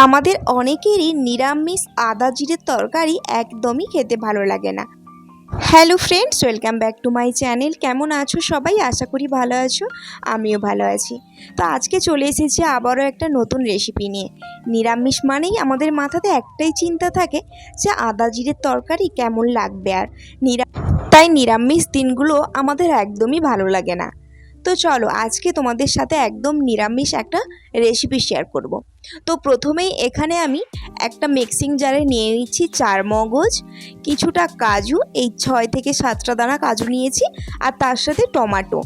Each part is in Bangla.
আমাদের অনেকেরই নিরামিষ আদা জিরের তরকারি একদমই খেতে ভালো লাগে না। Hello friends, welcome back to my channel. কেমন আছো সবাই? আশা করি ভালো আছো, আমিও ভালো আছি। তো আজকে চলে এসেছি আবারও একটা নতুন রেসিপি নিয়ে। নিরামিষ মানেই আমাদের মাথাতে একটাই চিন্তা থাকে যে আদা জিরের তরকারি কেমন লাগবে, আর তাই নিরামিষ দিনগুলো আমাদের একদমই ভালো লাগে না। তো চলো আজকে তোমাদের সাথে একদম নিরামিষ একটা রেসিপি শেয়ার করব। তো প্রথমেই এখানে আমি একটা মিক্সিং জারে নিয়ে নিচ্ছি 4 মগজ, কিছুটা কাজু, এই 6 থেকে 7টা দানা কাজু নিয়েছি, আর তার সাথে টমেটো।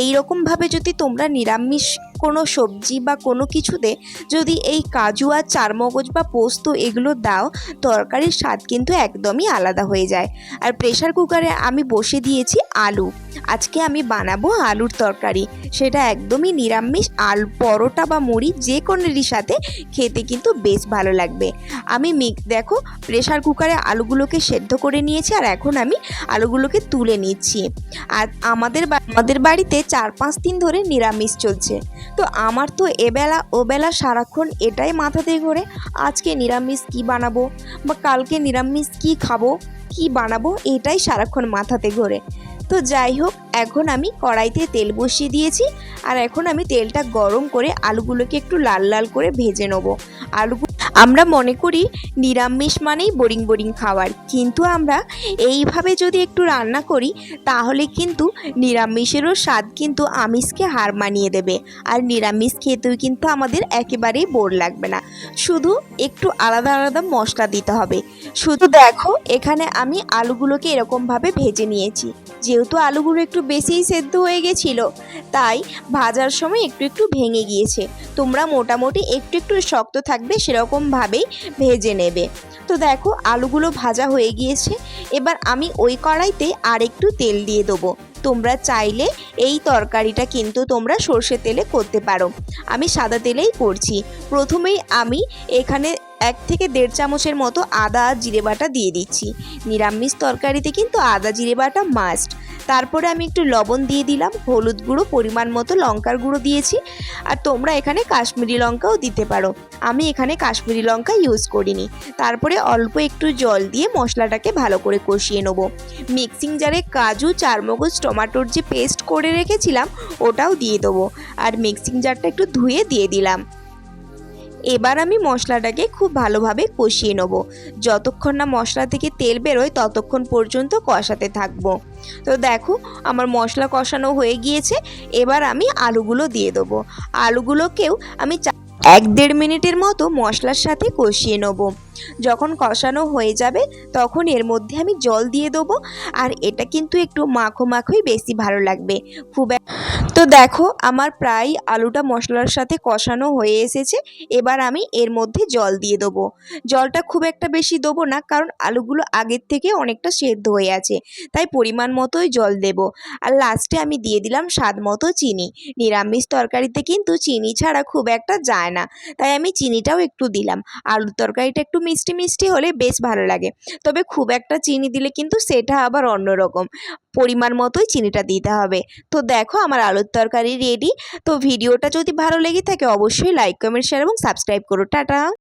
এই রকমভাবে যদি তোমরা নিরামিষ কোনো সবজি বা কোনো কিছুতে যদি এই কাজু আর 4 মগজ বা পোস্ত এগুলো দাও, তরকারির স্বাদ কিন্তু একদমই আলাদা হয়ে যায়। আর প্রেসার কুকারে আমি বসে দিয়েছি আলু। আজকে আমি বানাবো আলুর তরকারি, সেটা একদমই নিরামিষ। আলু পরোটা বা মুড়ি যে কোনোরই সাথে খেতে কিন্তু বেশ ভালো লাগবে। আমি দেখো প্রেসার কুকারে আলুগুলোকে সেদ্ধ করে নিয়েছি, আর এখন আমি আলুগুলোকে তুলে নিচ্ছি। আর আমাদের বাড়িতে 4-5 দিন ধরে নিরামিষ চলছে। তো আমার তো এবেলা ওবেলা সারাক্ষণ এটাই মাথাতে ঘোরে, আজকে নিরামিষ কি বানাবো বা কালকে নিরামিষ কি খাবো, কি বানাবো, এটাই সারাক্ষণ মাথাতে ঘোরে। তো যাই হোক, এখন আমি কড়াইতে তেল বসিয়ে দিয়েছি, আর এখন আমি তেলটা গরম করে আলুগুলোকে একটু লাল লাল করে ভেজে নেবো। আমরা মনে করি নিরামিষ মানেই বোরিং বোরিং খাবার, কিন্তু আমরা এইভাবে যদি একটু রান্না করি তাহলে কিন্তু নিরামিষেরও স্বাদ কিন্তু আমিষকে হার মানিয়ে দেবে। আর নিরামিষ খেতেও কিন্তু আমাদের একেবারেই বোর লাগবে না, শুধু একটু আলাদা আলাদা মশলা দিতে হবে। শুধু দেখো এখানে আমি আলুগুলোকে এরকমভাবে ভেজে নিয়েছি। যেহেতু আলুগুলো একটু বেশিই সেদ্ধ হয়ে গেছিলো, তাই ভাজার সময় একটু একটু ভেঙে গিয়েছে। তোমরা মোটামুটি একটু একটু শক্ত থাকবে সেরকমভাবেই ভেজে নেবে। তো দেখো আলুগুলো ভাজা হয়ে গিয়েছে, এবার আমি ওই কড়াইতে আর একটু তেল দিয়ে দেবো। তোমরা চাইলে এই তরকারিটা কিন্তু তোমরা সর্ষে তেলে করতে পারো, আমি সাদা তেলেই করছি। প্রথমেই আমি এখানে 1 থেকে 1.5 চামচের মতো আদা আর জিরে বাটা দিয়ে দিচ্ছি। নিরামিষ তরকারিতে কিন্তু আদা জিরে বাটা মাস্ট। তারপরে আমি একটু লবণ দিয়ে দিলাম, হলুদ গুঁড়ো, পরিমাণ মতো লঙ্কার গুঁড়ো দিয়েছি। আর তোমরা এখানে কাশ্মীরি লঙ্কাও দিতে পারো, আমি এখানে কাশ্মীরি লঙ্কা ইউজ করিনি। তারপরে অল্প একটু জল দিয়ে মশলাটাকে ভালো করে কষিয়ে নেব। মিক্সিং জারে কাজু, 4 মগজ, টমেটোর যে পেস্ট করে রেখেছিলাম ওটাও দিয়ে দেবো, আর মিক্সিং জারটা একটু ধুয়ে দিয়ে দিলাম। এবার আমি মশলাটাকে খুব ভালোভাবে কষিয়ে নেব। যতক্ষণ না মশলা থেকে তেল বেরোয় ততক্ষণ পর্যন্ত কষাতে থাকবো। তো দেখো আমার মশলা কষানো হয়ে গিয়েছে, এবার আমি আলুগুলো দিয়ে দেবো। আলুগুলোকেও আমি 1-1.5 মিনিটের মতো মশলার সাথে কষিয়ে নেব। যখন কষানো হয়ে যাবে তখন এর মধ্যে আমি জল দিয়ে দেবো, আর এটা কিন্তু একটু মাখো মাখোই বেশি ভালো লাগবে। তো দেখো আমার প্রায় আলুটা মশলার সাথে কষানো হয়ে এসেছে। এবার আমি এর মধ্যে জল দিয়ে দেবো। জলটা খুব একটা বেশি দেবো না, কারণ আলুগুলো আগের থেকে অনেকটা সেদ্ধ হয়ে আছে, তাই পরিমাণ মতোই জল দেব। আর লাস্টে আমি দিয়ে দিলাম স্বাদ মতো চিনি। নিরামিষ তরকারিতে কিন্তু চিনি ছাড়া খুব একটা যায় না, তাই আমি চিনিটাও একটু দিলাম। আলুর তরকারিটা একটু মিষ্টি মিষ্টি হলে বেশ ভালো লাগে, তবে খুব একটা চিনি দিলে কিন্তু সেটা আবার অন্যরকম। পরিমাণ মতোই চিনিটা দিতে হবে। তো দেখো আমার আলুর তরকারি রেডি। তো ভিডিওটা যদি ভালো লেগে থাকে অবশ্যই লাইক, কমেন্ট, শেয়ার এবং সাবস্ক্রাইব করো। টাটা।